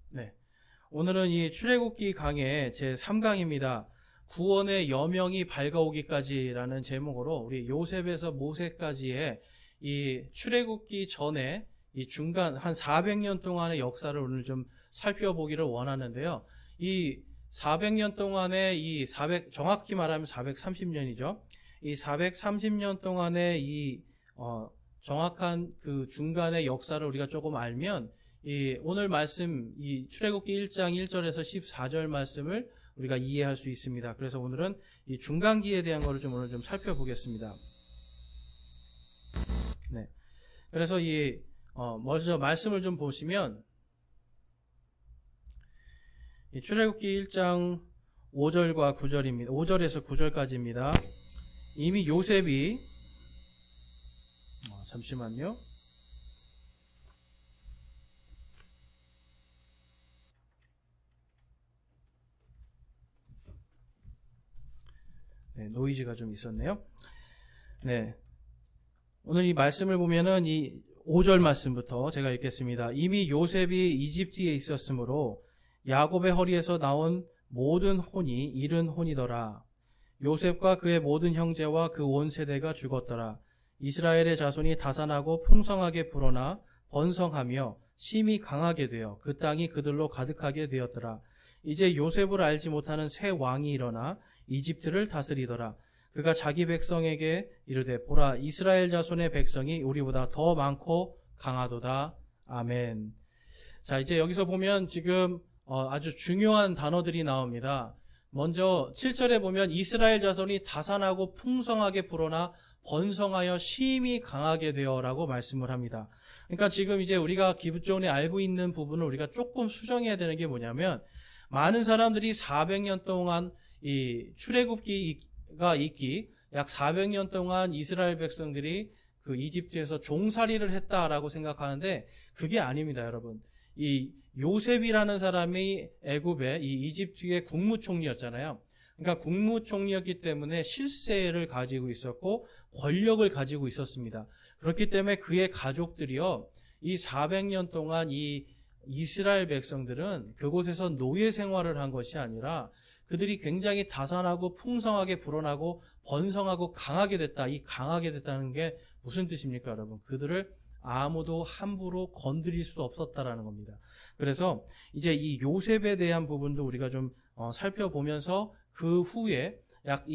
네. 오늘은 이 출애굽기 강의 제3강입니다. 구원의 여명이 밝아오기까지라는 제목으로 우리 요셉에서 모세까지의 이 출애굽기 전에 이 중간 한 400년 동안의 역사를 오늘 좀 살펴보기를 원하는데요. 이 400년 동안의 정확히 말하면 430년이죠. 이 430년 동안의 정확한 그 중간의 역사를 우리가 조금 알면 오늘 말씀, 이 출애굽기 1장 1절에서 14절 말씀을 우리가 이해할 수 있습니다. 그래서 오늘은 이 중간기에 대한 것을 오늘 좀 살펴보겠습니다. 네. 그래서 먼저 말씀을 좀 보시면, 이 출애굽기 1장 5절과 9절입니다. 5절에서 9절까지입니다. 이미 요셉이, 잠시만요. 네, 노이즈가 좀 있었네요. 네. 오늘 이 말씀을 보면은 이 5절 말씀부터 제가 읽겠습니다. 이미 요셉이 이집트에 있었으므로 야곱의 허리에서 나온 모든 혼이 이른 혼이더라. 요셉과 그의 모든 형제와 그 온 세대가 죽었더라. 이스라엘의 자손이 다산하고 풍성하게 불어나 번성하며 심히 강하게 되어 그 땅이 그들로 가득하게 되었더라. 이제 요셉을 알지 못하는 새 왕이 일어나 이집트를 다스리더라. 그가 자기 백성에게 이르되 보라, 이스라엘 자손의 백성이 우리보다 더 많고 강하도다. 아멘. 자, 이제 여기서 보면 지금 아주 중요한 단어들이 나옵니다. 먼저 7절에 보면 이스라엘 자손이 다산하고 풍성하게 불어나 번성하여 심히 강하게 되어라고 말씀을 합니다. 그러니까 지금 이제 우리가 기존에 알고 있는 부분을 우리가 조금 수정해야 되는 게 뭐냐면, 많은 사람들이 400년 동안 이 출애굽기가 있기, 약 400년 동안 이스라엘 백성들이 그 이집트에서 종살이를 했다라고 생각하는데 그게 아닙니다, 여러분. 이 요셉이라는 사람이 애굽의 이 이집트의 국무총리였잖아요. 그러니까 국무총리였기 때문에 실세를 가지고 있었고 권력을 가지고 있었습니다. 그렇기 때문에 그의 가족들이요, 이 400년 동안 이 이스라엘 백성들은 그곳에서 노예 생활을 한 것이 아니라 그들이 굉장히 다산하고 풍성하게 불어나고 번성하고 강하게 됐다. 이 강하게 됐다는 게 무슨 뜻입니까, 여러분? 그들을 아무도 함부로 건드릴 수 없었다라는 겁니다. 그래서 이제 이 요셉에 대한 부분도 우리가 좀 살펴보면서 그 후에 약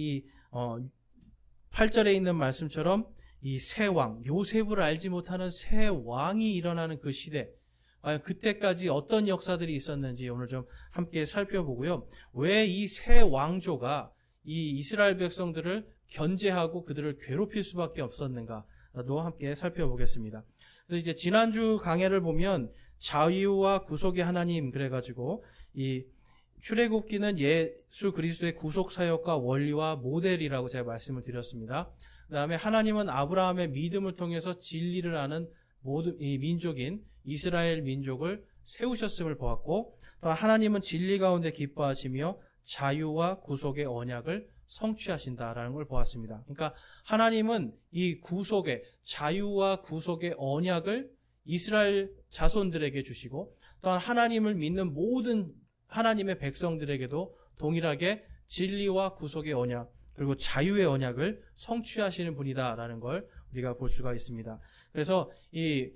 8절에 있는 말씀처럼 이 새 왕, 요셉을 알지 못하는 새 왕이 일어나는 그 시대, 과연 그때까지 어떤 역사들이 있었는지 오늘 좀 함께 살펴보고요. 왜 이 새 왕조가 이 이스라엘 백성들을 견제하고 그들을 괴롭힐 수밖에 없었는가도 함께 살펴보겠습니다. 그래서 이제 지난주 강해를 보면 자유와 구속의 하나님, 그래가지고 이 출애굽기는 예수 그리스도의 구속 사역과 원리와 모델이라고 제가 말씀을 드렸습니다. 그 다음에 하나님은 아브라함의 믿음을 통해서 진리를 아는 모든 이 민족인 이스라엘 민족을 세우셨음을 보았고, 또 하나님은 진리 가운데 기뻐하시며 자유와 구속의 언약을 성취하신다라는 걸 보았습니다. 그러니까 하나님은 이 구속의, 자유와 구속의 언약을 이스라엘 자손들에게 주시고, 또한 하나님을 믿는 모든 하나님의 백성들에게도 동일하게 진리와 구속의 언약, 그리고 자유의 언약을 성취하시는 분이다라는 걸 우리가 볼 수가 있습니다. 그래서 이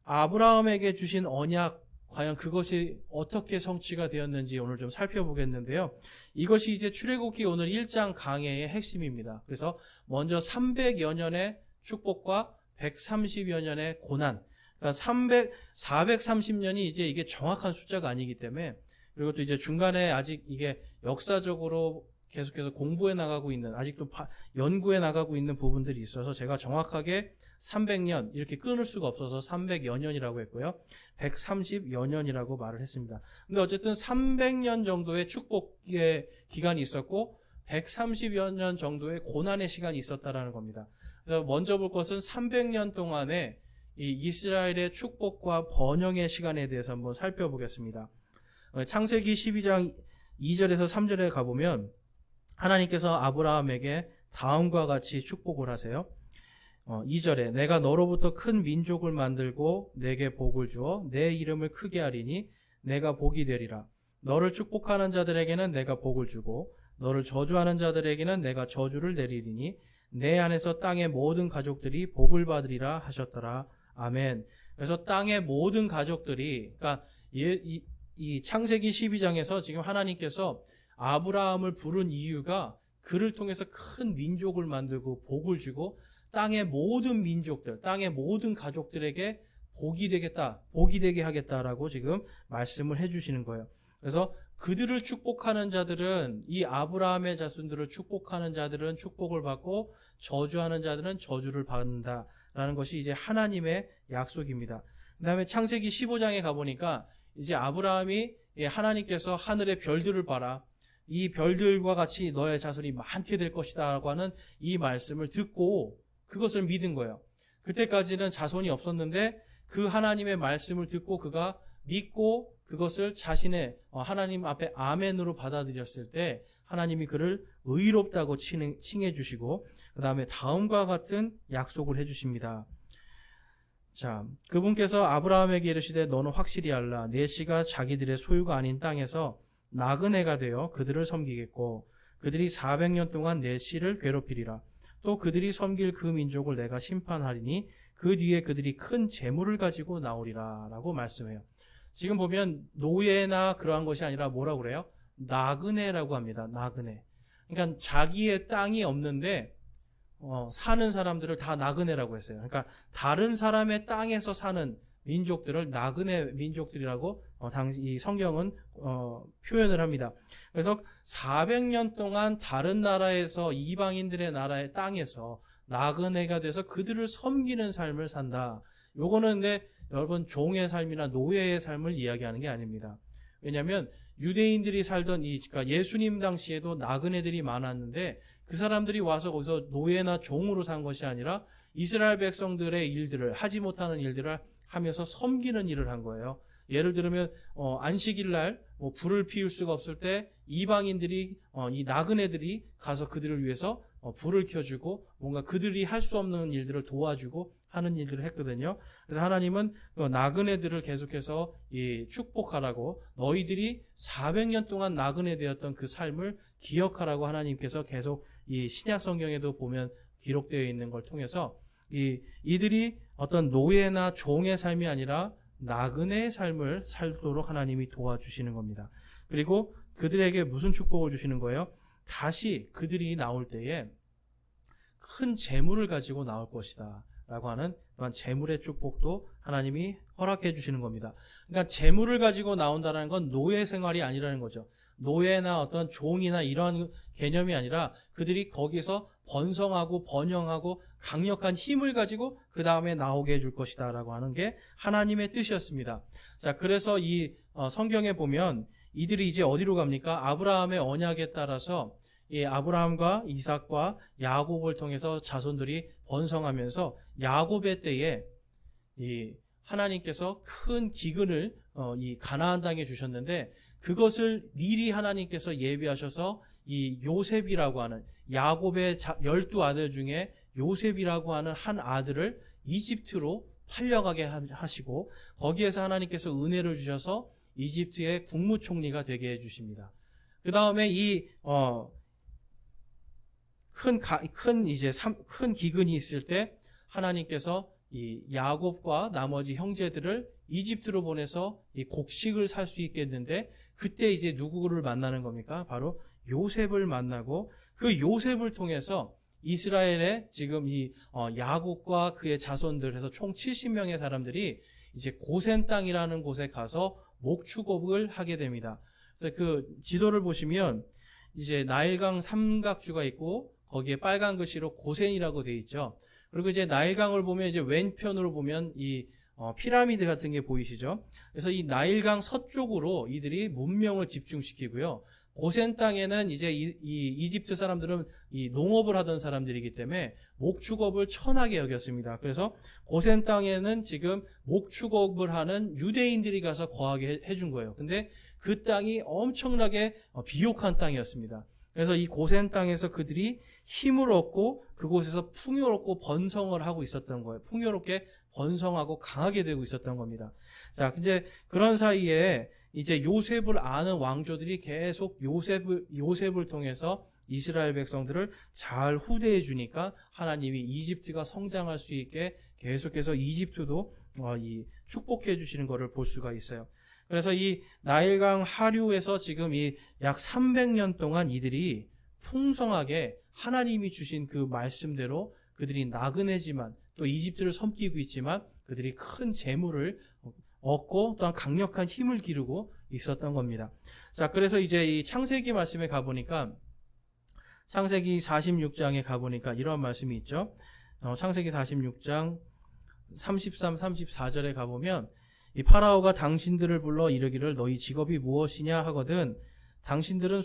아브라함에게 주신 언약, 과연 그것이 어떻게 성취가 되었는지 오늘 좀 살펴보겠는데요. 이것이 이제 출애굽기 오늘 1장 강해의 핵심입니다. 그래서 먼저 300여 년의 축복과 130여 년의 고난, 그러니까 430년이 이제 이게 정확한 숫자가 아니기 때문에, 그리고 또 이제 중간에 아직 이게 역사적으로 계속해서 공부해 나가고 있는, 아직도 연구해 나가고 있는 부분들이 있어서 제가 정확하게 300년 이렇게 끊을 수가 없어서 300여 년이라고 했고요. 130여 년이라고 말을 했습니다. 근데 어쨌든 300년 정도의 축복의 기간이 있었고 130여 년 정도의 고난의 시간이 있었다라는 겁니다. 그래서 먼저 볼 것은 300년 동안의 이 이스라엘의 축복과 번영의 시간에 대해서 한번 살펴보겠습니다. 창세기 12장 2절에서 3절에 가보면 하나님께서 아브라함에게 다음과 같이 축복을 하세요. 2절에 내가 너로부터 큰 민족을 만들고 내게 복을 주어 내 이름을 크게 하리니 내가 복이 되리라. 너를 축복하는 자들에게는 내가 복을 주고 너를 저주하는 자들에게는 내가 저주를 내리리니 내 안에서 땅의 모든 가족들이 복을 받으리라 하셨더라. 아멘. 그래서 땅의 모든 가족들이, 그러니까 이 창세기 12장에서 지금 하나님께서 아브라함을 부른 이유가 그를 통해서 큰 민족을 만들고 복을 주고 땅의 모든 민족들, 땅의 모든 가족들에게 복이 되겠다, 복이 되게 하겠다라고 지금 말씀을 해주시는 거예요. 그래서 그들을 축복하는 자들은, 이 아브라함의 자손들을 축복하는 자들은 축복을 받고 저주하는 자들은 저주를 받는다라는 것이 이제 하나님의 약속입니다. 그 다음에 창세기 15장에 가보니까 이제 아브라함이 하나님께서 하늘의 별들을 봐라, 이 별들과 같이 너의 자손이 많게 될 것이다 라고 하는 이 말씀을 듣고 그것을 믿은 거예요. 그때까지는 자손이 없었는데 그 하나님의 말씀을 듣고 그가 믿고 그것을 자신의 하나님 앞에 아멘으로 받아들였을 때 하나님이 그를 의롭다고 칭해 주시고 그 다음에 다음과 같은 약속을 해 주십니다. 자, 그분께서 아브라함에게 이르시되 너는 확실히 알라. 내 씨가 자기들의 소유가 아닌 땅에서 나그네가 되어 그들을 섬기겠고 그들이 400년 동안 내 씨를 괴롭히리라. 또 그들이 섬길 그 민족을 내가 심판하리니 그 뒤에 그들이 큰 재물을 가지고 나오리라 라고 말씀해요. 지금 보면 노예나 그러한 것이 아니라 뭐라고 그래요? 나그네라고 합니다. 나그네. 그러니까 자기의 땅이 없는데 사는 사람들을 다 나그네라고 했어요. 그러니까 다른 사람의 땅에서 사는 민족들을 나그네 민족들이라고 당시 이 성경은 표현을 합니다. 그래서 400년 동안 다른 나라에서 이방인들의 나라의 땅에서 나그네가 돼서 그들을 섬기는 삶을 산다. 요거는 근데 여러분 종의 삶이나 노예의 삶을 이야기하는 게 아닙니다. 왜냐하면 유대인들이 살던 그러니까 예수님 당시에도 나그네들이 많았는데 그 사람들이 와서 거기서 노예나 종으로 산 것이 아니라 이스라엘 백성들의 일들을 하지 못하는 일들을 하면서 섬기는 일을 한 거예요. 예를 들면 안식일날 불을 피울 수가 없을 때 이방인들이 이 나그네들이 가서 그들을 위해서 불을 켜주고 뭔가 그들이 할 수 없는 일들을 도와주고 하는 일들을 했거든요. 그래서 하나님은 나그네들을 계속해서 축복하라고 너희들이 400년 동안 나그네 되었던 그 삶을 기억하라고 하나님께서 계속 이 신약 성경에도 보면 기록되어 있는 걸 통해서 이들이 어떤 노예나 종의 삶이 아니라 나그네의 삶을 살도록 하나님이 도와주시는 겁니다. 그리고 그들에게 무슨 축복을 주시는 거예요? 다시 그들이 나올 때에 큰 재물을 가지고 나올 것이다 라고 하는 또한 재물의 축복도 하나님이 허락해 주시는 겁니다. 그러니까 재물을 가지고 나온다는 건 노예 생활이 아니라는 거죠. 노예나 어떤 종이나 이런 개념이 아니라 그들이 거기서 번성하고 번영하고 강력한 힘을 가지고 그 다음에 나오게 해줄 것이다 라고 하는 게 하나님의 뜻이었습니다. 자, 그래서 이 성경에 보면 이들이 이제 어디로 갑니까? 아브라함의 언약에 따라서 이 아브라함과 이삭과 야곱을 통해서 자손들이 번성하면서 야곱의 때에 이 하나님께서 큰 기근을 이 가나안 땅에 주셨는데 그것을 미리 하나님께서 예비하셔서 이 요셉이라고 하는 야곱의 12아들 중에 요셉이라고 하는 한 아들을 이집트로 팔려가게 하시고 거기에서 하나님께서 은혜를 주셔서 이집트의 국무총리가 되게 해주십니다. 그 다음에 큰 기근이 있을 때 하나님께서 이 야곱과 나머지 형제들을 이집트로 보내서 이 곡식을 살 수 있게 했는데 그때 이제 누구를 만나는 겁니까? 바로 요셉을 만나고 그 요셉을 통해서 이스라엘의 지금 야곱과 그의 자손들 해서 총 70명의 사람들이 이제 고센 땅이라는 곳에 가서 목축업을 하게 됩니다. 그래서 그 지도를 보시면 이제 나일강 삼각주가 있고 거기에 빨간 글씨로 고센이라고 되어 있죠. 그리고 이제 나일강을 보면 이제 왼편으로 보면 이 피라미드 같은 게 보이시죠? 그래서 이 나일강 서쪽으로 이들이 문명을 집중시키고요. 고센 땅에는 이제 이집트 사람들은 이 농업을 하던 사람들이기 때문에 목축업을 천하게 여겼습니다. 그래서 고센 땅에는 지금 목축업을 하는 유대인들이 가서 거하게 해준 거예요. 근데 그 땅이 엄청나게 비옥한 땅이었습니다. 그래서 이 고센 땅에서 그들이 힘을 얻고 그곳에서 풍요롭고 번성을 하고 있었던 거예요. 풍요롭게 번성하고 강하게 되고 있었던 겁니다. 자, 이제 그런 사이에 이제 요셉을 아는 왕조들이 계속 요셉을 통해서 이스라엘 백성들을 잘 후대해 주니까 하나님이 이집트가 성장할 수 있게 계속해서 이집트도 축복해 주시는 것을 볼 수가 있어요. 그래서 이 나일강 하류에서 지금 이 약 300년 동안 이들이 풍성하게 하나님이 주신 그 말씀대로 그들이 나그네지만 또 이집트를 섬기고 있지만 그들이 큰 재물을 얻고 또한 강력한 힘을 기르고 있었던 겁니다. 자, 그래서 이제 이 창세기 말씀에 가보니까 창세기 46장에 가보니까 이런 말씀이 있죠. 창세기 46장 33, 34절에 가보면 이 파라오가 당신들을 불러 이르기를 너희 직업이 무엇이냐 하거든 당신들은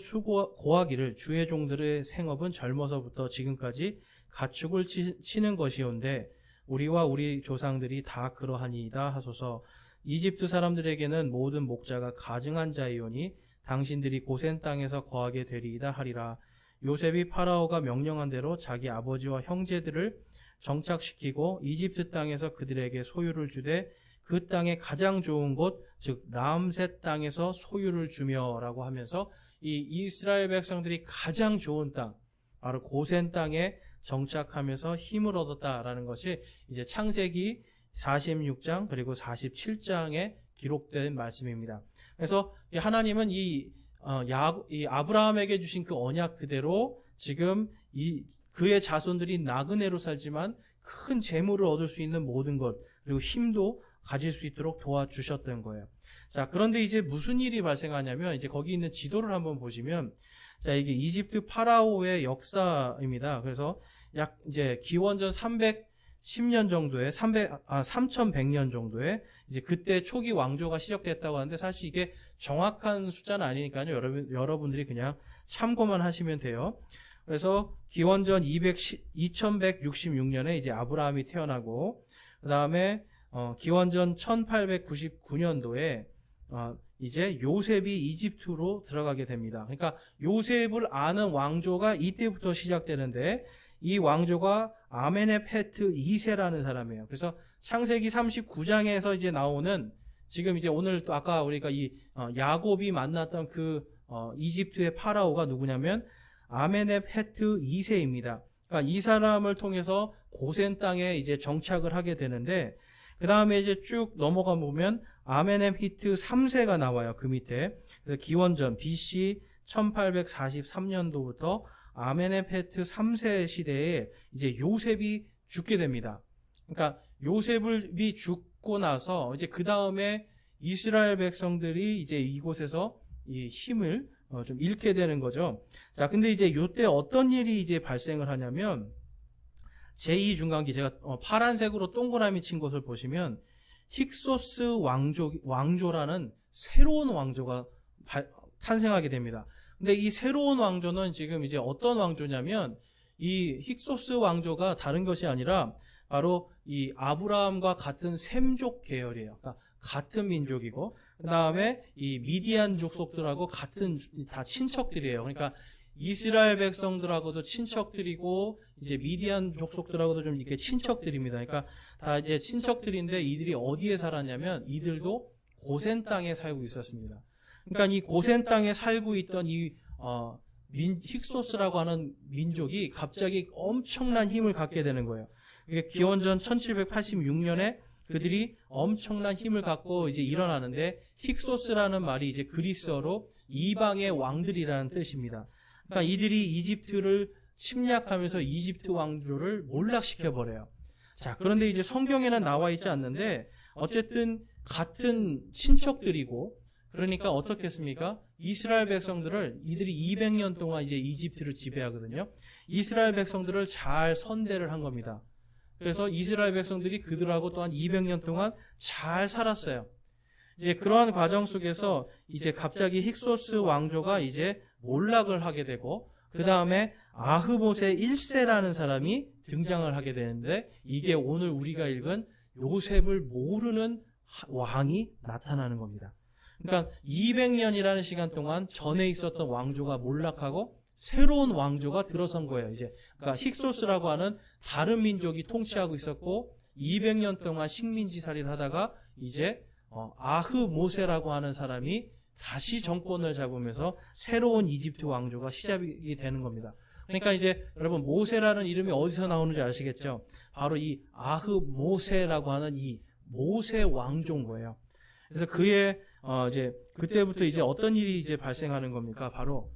고하기를 주의 종들의 생업은 젊어서부터 지금까지 가축을 치는 것이온데 우리와 우리 조상들이 다 그러하니이다 하소서. 이집트 사람들에게는 모든 목자가 가증한 자이오니 당신들이 고센 땅에서 거하게 되리이다 하리라. 요셉이 파라오가 명령한 대로 자기 아버지와 형제들을 정착시키고 이집트 땅에서 그들에게 소유를 주되 그 땅의 가장 좋은 곳, 즉 람셋 땅에서 소유를 주며라고 하면서 이 이스라엘 백성들이 가장 좋은 땅, 바로 고센 땅에 정착하면서 힘을 얻었다라는 것이 이제 창세기 46장 그리고 47장에 기록된 말씀입니다. 그래서 하나님은 이 아브라함에게 주신 그 언약 그대로 지금 그의 자손들이 나그네로 살지만 큰 재물을 얻을 수 있는 모든 것 그리고 힘도 가질 수 있도록 도와주셨던 거예요. 자, 그런데 이제 무슨 일이 발생하냐면 이제 거기 있는 지도를 한번 보시면 자, 이게 이집트 파라오의 역사입니다. 그래서 약 이제 기원전 310년 정도에 3100년 정도에 이제 그때 초기 왕조가 시작됐다고 하는데 사실 이게 정확한 숫자는 아니니까요. 여러분들이 그냥 참고만 하시면 돼요. 그래서 기원전 2166년에 이제 아브라함이 태어나고 그다음에 기원전 1899년도에 이제 요셉이 이집트로 들어가게 됩니다. 그러니까 요셉을 아는 왕조가 이때부터 시작되는데 이 왕조가 아메네페트 2세라는 사람이에요. 그래서 창세기 39장에서 이제 나오는 지금 이제 오늘 또 아까 우리가 야곱이 만났던 그 이집트의 파라오가 누구냐면 아메네페트 2세입니다. 그러니까 이 사람을 통해서 고센 땅에 이제 정착을 하게 되는데 그 다음에 이제 쭉 넘어가 보면 아메네피트 3세가 나와요. 그 밑에. 그래서 기원전 BC 1843년도부터 아메네페트 3세 시대에 이제 요셉이 죽게 됩니다. 그러니까 요셉이 죽고 나서 이제 그 다음에 이스라엘 백성들이 이제 이곳에서 이 힘을 좀 잃게 되는 거죠. 자, 근데 이제 요때 어떤 일이 이제 발생을 하냐면 제2중간기 제가 파란색으로 동그라미 친 것을 보시면 힉소스 왕조라는 새로운 왕조가 탄생하게 됩니다. 근데 이 새로운 왕조는 지금 이제 어떤 왕조냐면 이 힉소스 왕조가 다른 것이 아니라 바로 이 아브라함과 같은 셈족 계열이에요. 그러니까 같은 민족이고 그 다음에 이 미디안 족속들하고 같은 다 친척들이에요. 그러니까 이스라엘 백성들하고도 친척들이고 이제 미디안 족속들하고도 좀 이렇게 친척들입니다. 그러니까 다 이제 친척들인데 이들이 어디에 살았냐면 이들도 고센 땅에 살고 있었습니다. 그러니까 이 고센 땅에 살고 있던 이 힉소스라고 하는 민족이 갑자기 엄청난 힘을 갖게 되는 거예요. 이게 기원전 1786년에 그들이 엄청난 힘을 갖고 이제 일어나는데 힉소스라는 말이 이제 그리스어로 이방의 왕들이라는 뜻입니다. 그러니까 이들이 이집트를 침략하면서 이집트 왕조를 몰락시켜 버려요. 자, 그런데 이제 성경에는 나와 있지 않는데 어쨌든 같은 친척들이고 그러니까 어떻겠습니까? 이스라엘 백성들을 이들이 200년 동안 이제 이집트를 지배하거든요. 이스라엘 백성들을 잘 선대를 한 겁니다. 그래서 이스라엘 백성들이 그들하고 또한 200년 동안 잘 살았어요. 이제 그러한 과정 속에서 이제 갑자기 힉소스 왕조가 이제 몰락을 하게 되고 그 다음에 아흐보세 1세라는 사람이 등장을 하게 되는데 이게 오늘 우리가 읽은 요셉을 모르는 왕이 나타나는 겁니다. 그러니까 200년이라는 시간 동안 전에 있었던 왕조가 몰락하고 새로운 왕조가 들어선 거예요. 이제 그러니까 힉소스라고 하는 다른 민족이 통치하고 있었고 200년 동안 식민지살이를 하다가 이제 아흐모세라고 하는 사람이 다시 정권을 잡으면서 새로운 이집트 왕조가 시작이 되는 겁니다. 그러니까 이제 여러분 모세라는 이름이 어디서 나오는지 아시겠죠? 바로 이 아흐모세라고 하는 이 모세 왕조인 거예요. 그래서 그의 이제 그때부터 이제 어떤 일이 이제 발생하는 겁니까? 바로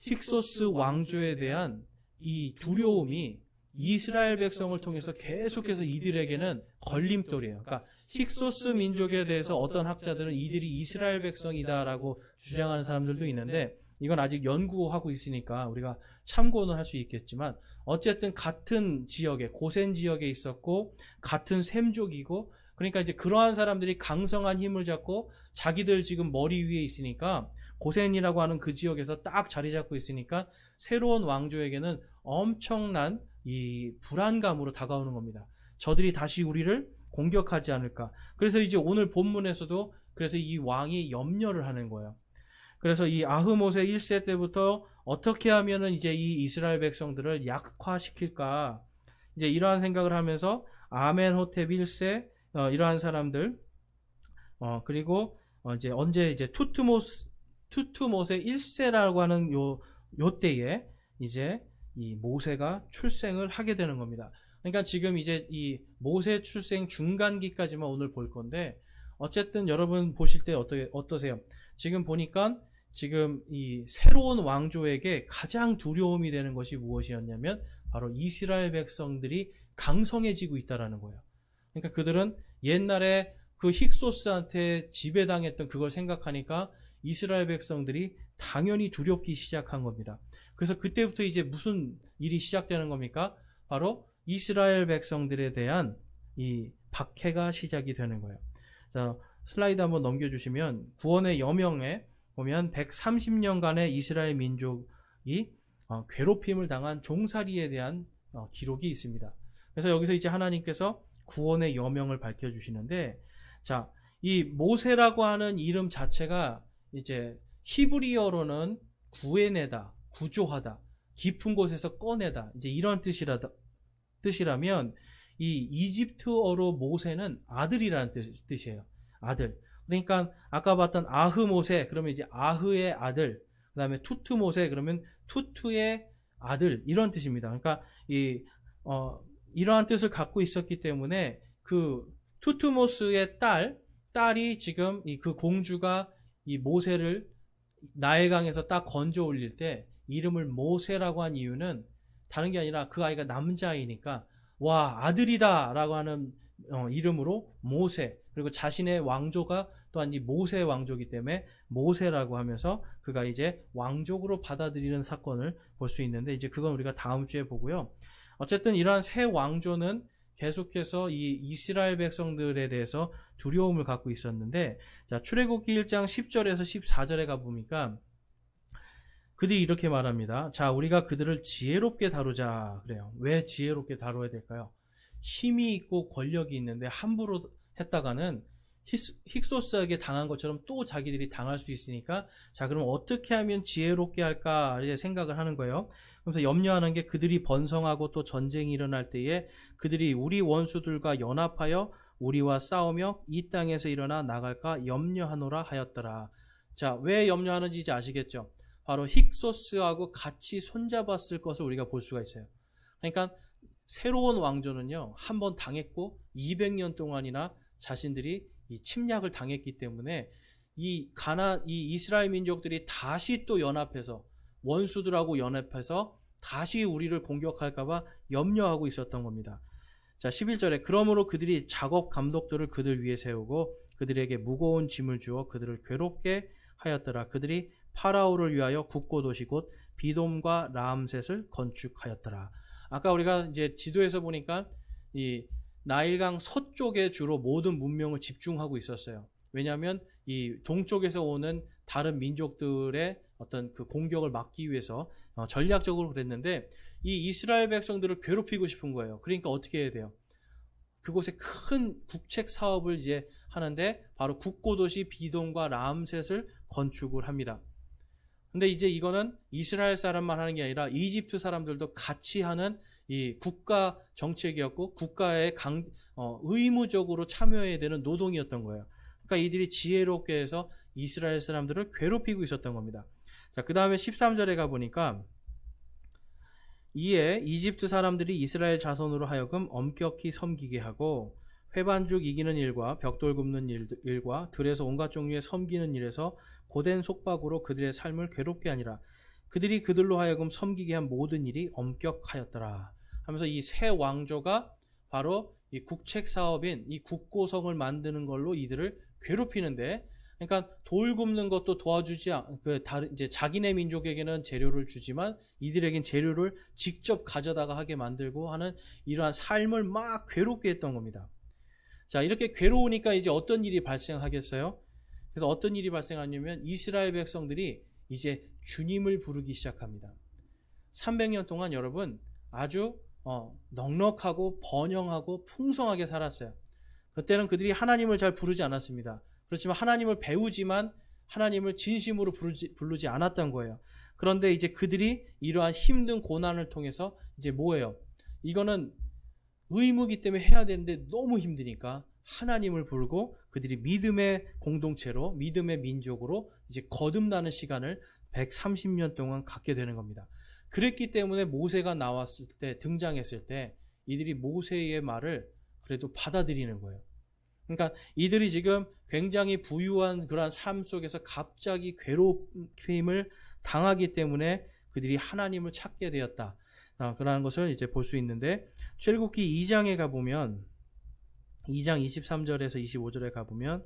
힉소스 왕조에 대한 이 두려움이 이스라엘 백성을 통해서 계속해서 이들에게는 걸림돌이에요. 그러니까 힉소스 민족에 대해서 어떤 학자들은 이들이 이스라엘 백성이다라고 주장하는 사람들도 있는데 이건 아직 연구하고 있으니까 우리가 참고는 할 수 있겠지만 어쨌든 같은 지역에 고센 지역에 있었고 같은 셈족이고 그러니까 이제 그러한 사람들이 강성한 힘을 잡고 자기들 지금 머리 위에 있으니까 고센이라고 하는 그 지역에서 딱 자리 잡고 있으니까 새로운 왕조에게는 엄청난 이 불안감으로 다가오는 겁니다. 저들이 다시 우리를 공격하지 않을까. 그래서 이제 오늘 본문에서도 그래서 이 왕이 염려를 하는 거예요. 그래서 이 아흐모세 1세 때부터 어떻게 하면은 이제 이 이스라엘 백성들을 약화시킬까. 이제 이러한 생각을 하면서 아멘호텝 1세 이러한 사람들 그리고 이제 언제 이제 투트모세 1세라고 하는 요 때에 이제 이 모세가 출생을 하게 되는 겁니다. 그러니까 지금 이제 이 모세 출생 중간기까지만 오늘 볼 건데 어쨌든 여러분 보실 때 어떠세요? 지금 보니까 지금 이 새로운 왕조에게 가장 두려움이 되는 것이 무엇이었냐면 바로 이스라엘 백성들이 강성해지고 있다라는 거예요. 그러니까 그들은 옛날에 그 힉소스한테 지배당했던 그걸 생각하니까 이스라엘 백성들이 당연히 두렵기 시작한 겁니다. 그래서 그때부터 이제 무슨 일이 시작되는 겁니까? 바로 이스라엘 백성들에 대한 이 박해가 시작이 되는 거예요. 자, 슬라이드 한번 넘겨주시면 구원의 여명에 보면 130년간의 이스라엘 민족이 괴롭힘을 당한 종살이에 대한 기록이 있습니다. 그래서 여기서 이제 하나님께서 구원의 여명을 밝혀주시는데 자, 이 모세라고 하는 이름 자체가 이제 히브리어로는 구해내다, 구조하다, 깊은 곳에서 꺼내다 이제 이런 뜻이라면 이 이집트어로 모세는 아들이라는 뜻이에요. 아들. 그러니까 아까 봤던 아흐모세 그러면 이제 아흐의 아들, 그다음에 투트모세 그러면 투트의 아들 이런 뜻입니다. 그러니까 이러한 뜻을 갖고 있었기 때문에 그 투트모스의 딸이 지금 그 공주가 이 모세를 나일강에서 딱 건져 올릴 때 이름을 모세라고 한 이유는 다른 게 아니라 그 아이가 남자아이니까 와 아들이다 라고 하는 이름으로 모세 그리고 자신의 왕조가 또한 이 모세 왕조이기 때문에 모세라고 하면서 그가 이제 왕족으로 받아들이는 사건을 볼 수 있는데 이제 그건 우리가 다음 주에 보고요. 어쨌든 이러한 새 왕조는 계속해서 이 이스라엘 백성들에 대해서 두려움을 갖고 있었는데 자 출애굽기 1장 10절에서 14절에 가보니까 그들이 이렇게 말합니다. 자 우리가 그들을 지혜롭게 다루자 그래요. 왜 지혜롭게 다뤄야 될까요? 힘이 있고 권력이 있는데 함부로 했다가는 힉소스에게 당한 것처럼 또 자기들이 당할 수 있으니까 자 그럼 어떻게 하면 지혜롭게 할까 생각을 하는 거예요. 그래서 염려하는 게 그들이 번성하고 또 전쟁이 일어날 때에 그들이 우리 원수들과 연합하여 우리와 싸우며 이 땅에서 일어나 나갈까 염려하노라 하였더라. 자, 왜 염려하는지 이제 아시겠죠? 바로 힉소스하고 같이 손잡았을 것을 우리가 볼 수가 있어요. 그러니까 새로운 왕조는요 한번 당했고 200년 동안이나 자신들이 이 침략을 당했기 때문에 이 이스라엘 민족들이 다시 또 연합해서 원수들하고 연합해서 다시 우리를 공격할까봐 염려하고 있었던 겁니다. 자 11절에 그러므로 그들이 작업 감독들을 그들 위에 세우고 그들에게 무거운 짐을 주어 그들을 괴롭게 하였더라. 그들이 파라오를 위하여 국고도시 곧 비돔과 라암셋을 건축하였더라. 아까 우리가 이제 지도에서 보니까 이 나일강 서쪽에 주로 모든 문명을 집중하고 있었어요. 왜냐하면 이 동쪽에서 오는 다른 민족들의 어떤 그 공격을 막기 위해서 전략적으로 그랬는데 이 이스라엘 백성들을 괴롭히고 싶은 거예요. 그러니까 어떻게 해야 돼요? 그곳에 큰 국책 사업을 이제 하는데 바로 국고도시 비돔과 라암셋을 건축을 합니다. 근데 이제 이거는 이스라엘 사람만 하는 게 아니라 이집트 사람들도 같이 하는 이 국가 정책이었고 국가의 의무적으로 참여해야 되는 노동이었던 거예요. 그러니까 이들이 지혜롭게 해서 이스라엘 사람들을 괴롭히고 있었던 겁니다. 자, 그 다음에 13절에 가보니까 이에 이집트 사람들이 이스라엘 자손으로 하여금 엄격히 섬기게 하고 회반죽 이기는 일과 벽돌 굽는 일과 들에서 온갖 종류의 섬기는 일에서 고된 속박으로 그들의 삶을 괴롭게 하니라. 그들이 그들로 하여금 섬기게 한 모든 일이 엄격하였더라 하면서 이 새 왕조가 바로 이 국책 사업인 이 국고성을 만드는 걸로 이들을 괴롭히는데, 그러니까 돌 굽는 것도 도와주지 이제 자기네 민족에게는 재료를 주지만 이들에겐 재료를 직접 가져다가 하게 만들고 하는 이러한 삶을 막 괴롭게 했던 겁니다. 자, 이렇게 괴로우니까 이제 어떤 일이 발생하겠어요? 그래서 어떤 일이 발생하냐면 이스라엘 백성들이 이제 주님을 부르기 시작합니다. 300년 동안 여러분 아주 넉넉하고 번영하고 풍성하게 살았어요. 그때는 그들이 하나님을 잘 부르지 않았습니다. 그렇지만 하나님을 배우지만 하나님을 진심으로 부르지 않았던 거예요. 그런데 이제 그들이 이러한 힘든 고난을 통해서 이제 뭐예요? 이거는 의무이기 때문에 해야 되는데 너무 힘드니까 하나님을 부르고 그들이 믿음의 공동체로, 믿음의 민족으로 이제 거듭나는 시간을 130년 동안 갖게 되는 겁니다. 그랬기 때문에 모세가 나왔을 때, 등장했을 때 이들이 모세의 말을 그래도 받아들이는 거예요. 그러니까 이들이 지금 굉장히 부유한 그러한 삶 속에서 갑자기 괴롭힘을 당하기 때문에 그들이 하나님을 찾게 되었다. 그러한 것을 이제 볼 수 있는데, 출애굽기 2장에 가보면 2장 23절에서 25절에 가보면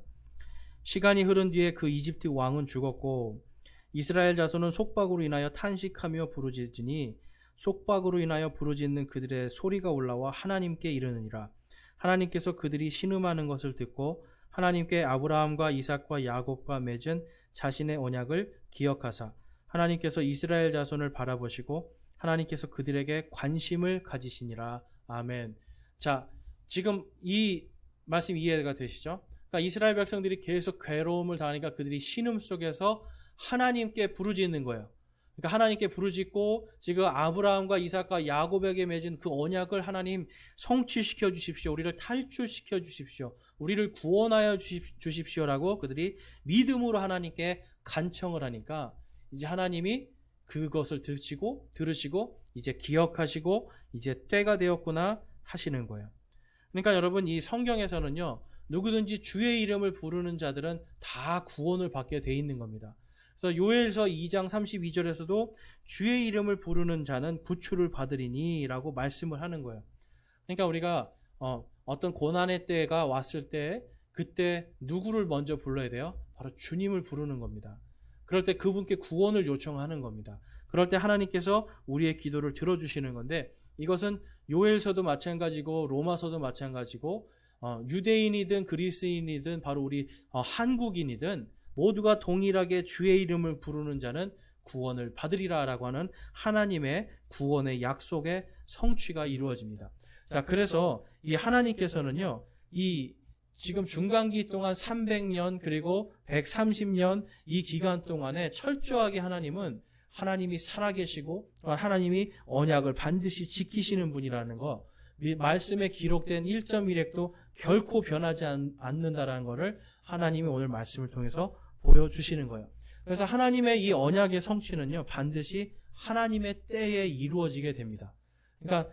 시간이 흐른 뒤에 그 이집트 왕은 죽었고 이스라엘 자손은 속박으로 인하여 탄식하며 부르짖으니 속박으로 인하여 부르짖는 그들의 소리가 올라와 하나님께 이르느니라. 하나님께서 그들이 신음하는 것을 듣고 하나님께 아브라함과 이삭과 야곱과 맺은 자신의 언약을 기억하사 하나님께서 이스라엘 자손을 바라보시고 하나님께서 그들에게 관심을 가지시니라. 아멘. 자, 지금 이 말씀 이해가 되시죠? 그러니까 이스라엘 백성들이 계속 괴로움을 당하니까 그들이 신음 속에서 하나님께 부르짖는 거예요. 그러니까 하나님께 부르짖고 지금 아브라함과 이삭과 야곱에게 맺은 그 언약을 하나님 성취시켜 주십시오. 우리를 탈출시켜 주십시오. 우리를 구원하여 주십시오라고 그들이 믿음으로 하나님께 간청을 하니까 이제 하나님이 그것을 들으시고 이제 기억하시고 이제 때가 되었구나 하시는 거예요. 그러니까 여러분, 이 성경에서는요, 누구든지 주의 이름을 부르는 자들은 다 구원을 받게 돼 있는 겁니다. 그래서 요엘서 2장 32절에서도 주의 이름을 부르는 자는 구출을 받으리니 라고 말씀을 하는 거예요. 그러니까 우리가 어떤 고난의 때가 왔을 때 그때 누구를 먼저 불러야 돼요? 바로 주님을 부르는 겁니다. 그럴 때 그분께 구원을 요청하는 겁니다. 그럴 때 하나님께서 우리의 기도를 들어주시는 건데, 이것은 요엘서도 마찬가지고 로마서도 마찬가지고 유대인이든 그리스인이든 바로 우리 한국인이든 모두가 동일하게 주의 이름을 부르는 자는 구원을 받으리라 라고 하는 하나님의 구원의 약속의 성취가 이루어집니다. 자, 그래서 이 하나님께서는요, 이 지금 중간기 동안 300년 그리고 130년 이 기간 동안에 철저하게 하나님이 살아계시고 하나님이 언약을 반드시 지키시는 분이라는 거, 말씀에 기록된 1.1획도 결코 변하지 않는다라는 것을 하나님이 오늘 말씀을 통해서 보여주시는 거예요. 그래서 하나님의 이 언약의 성취는요, 반드시 하나님의 때에 이루어지게 됩니다. 그러니까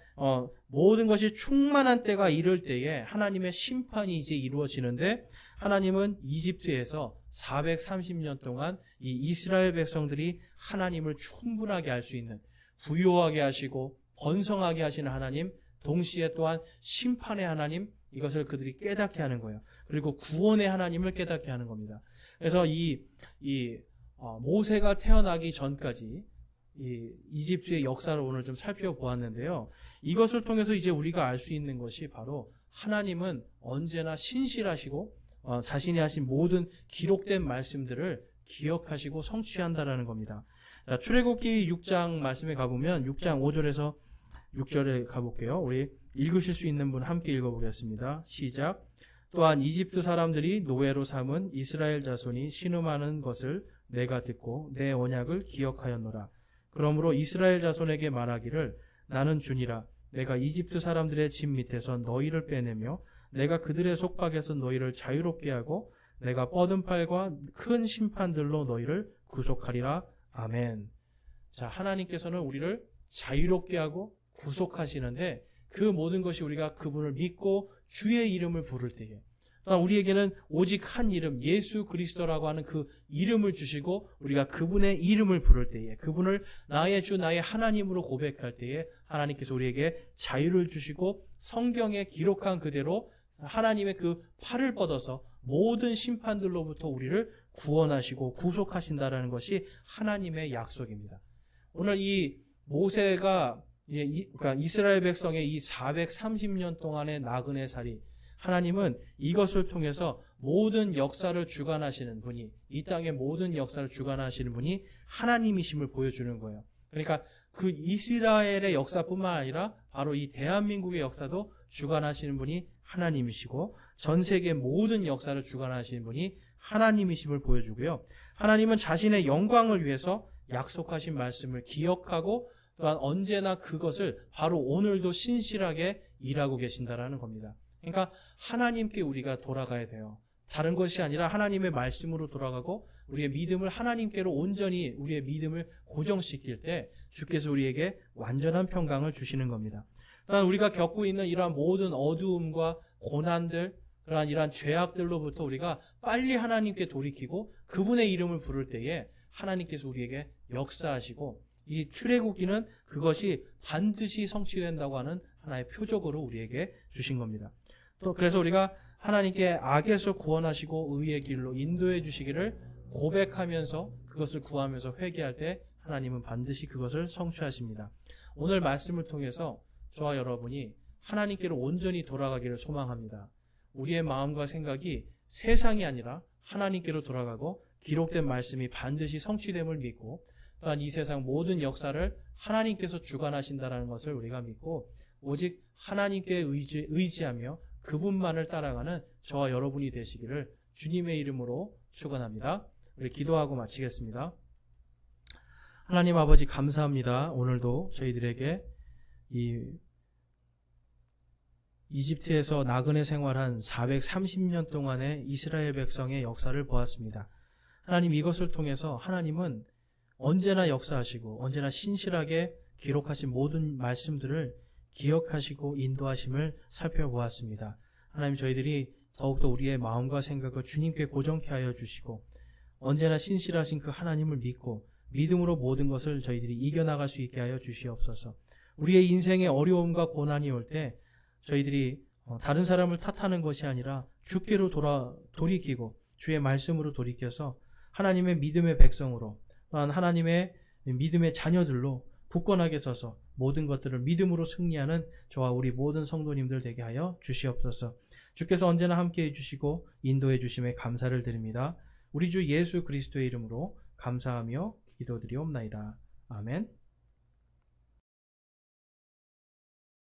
모든 것이 충만한 때가 이를 때에 하나님의 심판이 이제 이루어지는데, 하나님은 이집트에서 430년 동안 이 이스라엘 백성들이 하나님을 충분하게 알 수 있는, 부요하게 하시고 번성하게 하시는 하나님, 동시에 또한 심판의 하나님, 이것을 그들이 깨닫게 하는 거예요. 그리고 구원의 하나님을 깨닫게 하는 겁니다. 그래서 모세가 태어나기 전까지 이 이집트의 역사를 오늘 좀 살펴보았는데요. 이것을 통해서 이제 우리가 알 수 있는 것이 바로 하나님은 언제나 신실하시고 자신이 하신 모든 기록된 말씀들을 기억하시고 성취한다라는 겁니다. 자, 출애굽기 6장 말씀에 가보면 6장 5절에서 6절에 가볼게요. 우리 읽으실 수 있는 분 함께 읽어보겠습니다. 시작. 또한 이집트 사람들이 노예로 삼은 이스라엘 자손이 신음하는 것을 내가 듣고 내 언약을 기억하였노라. 그러므로 이스라엘 자손에게 말하기를 나는 주니라. 내가 이집트 사람들의 집 밑에서 너희를 빼내며 내가 그들의 속박에서 너희를 자유롭게 하고 내가 뻗은 팔과 큰 심판들로 너희를 구속하리라. 아멘. 자, 하나님께서는 우리를 자유롭게 하고 구속하시는데 그 모든 것이 우리가 그분을 믿고 주의 이름을 부를 때에, 또한 우리에게는 오직 한 이름 예수 그리스도라고 하는 그 이름을 주시고 우리가 그분의 이름을 부를 때에, 그분을 나의 주 나의 하나님으로 고백할 때에 하나님께서 우리에게 자유를 주시고 성경에 기록한 그대로 하나님의 그 팔을 뻗어서 모든 심판들로부터 우리를 구원하시고 구속하신다라는 것이 하나님의 약속입니다. 오늘 이 모세가 그러니까 이스라엘 백성의 이 430년 동안의 나그네 살이, 하나님은 이것을 통해서 모든 역사를 주관하시는 분이, 이 땅의 모든 역사를 주관하시는 분이 하나님이심을 보여주는 거예요. 그러니까 그 이스라엘의 역사뿐만 아니라 바로 이 대한민국의 역사도 주관하시는 분이 하나님이시고 전 세계 모든 역사를 주관하시는 분이 하나님이심을 보여주고요. 하나님은 자신의 영광을 위해서 약속하신 말씀을 기억하고 또한 언제나 그것을 바로 오늘도 신실하게 일하고 계신다라는 겁니다. 그러니까 하나님께 우리가 돌아가야 돼요. 다른 것이 아니라 하나님의 말씀으로 돌아가고 우리의 믿음을 하나님께로 온전히 우리의 믿음을 고정시킬 때 주께서 우리에게 완전한 평강을 주시는 겁니다. 또한 우리가 겪고 있는 이러한 모든 어두움과 고난들, 그러한 이러한 죄악들로부터 우리가 빨리 하나님께 돌이키고 그분의 이름을 부를 때에 하나님께서 우리에게 역사하시고 이 출애굽기는 그것이 반드시 성취된다고 하는 하나의 표적으로 우리에게 주신 겁니다. 또 그래서 우리가 하나님께 악에서 구원하시고 의의 길로 인도해 주시기를 고백하면서 그것을 구하면서 회개할 때 하나님은 반드시 그것을 성취하십니다. 오늘 말씀을 통해서 저와 여러분이 하나님께로 온전히 돌아가기를 소망합니다. 우리의 마음과 생각이 세상이 아니라 하나님께로 돌아가고 기록된 말씀이 반드시 성취됨을 믿고 또한 이 세상 모든 역사를 하나님께서 주관하신다는 것을 우리가 믿고 오직 하나님께 의지하며 그분만을 따라가는 저와 여러분이 되시기를 주님의 이름으로 축원합니다. 우리 기도하고 마치겠습니다. 하나님 아버지 감사합니다. 오늘도 저희들에게 이 이집트에서 나그네 생활한 430년 동안의 이스라엘 백성의 역사를 보았습니다. 하나님 이것을 통해서 하나님은 언제나 역사하시고 언제나 신실하게 기록하신 모든 말씀들을 기억하시고 인도하심을 살펴보았습니다. 하나님 저희들이 더욱더 우리의 마음과 생각을 주님께 고정케 하여 주시고 언제나 신실하신 그 하나님을 믿고 믿음으로 모든 것을 저희들이 이겨나갈 수 있게 하여 주시옵소서. 우리의 인생의 어려움과 고난이 올 때 저희들이 다른 사람을 탓하는 것이 아니라 주께로 돌이키고 주의 말씀으로 돌이켜서 하나님의 믿음의 백성으로 또한 하나님의 믿음의 자녀들로 굳건하게 서서 모든 것들을 믿음으로 승리하는 저와 우리 모든 성도님들 되게 하여 주시옵소서. 주께서 언제나 함께해 주시고 인도해 주심에 감사를 드립니다. 우리 주 예수 그리스도의 이름으로 감사하며 기도드리옵나이다. 아멘.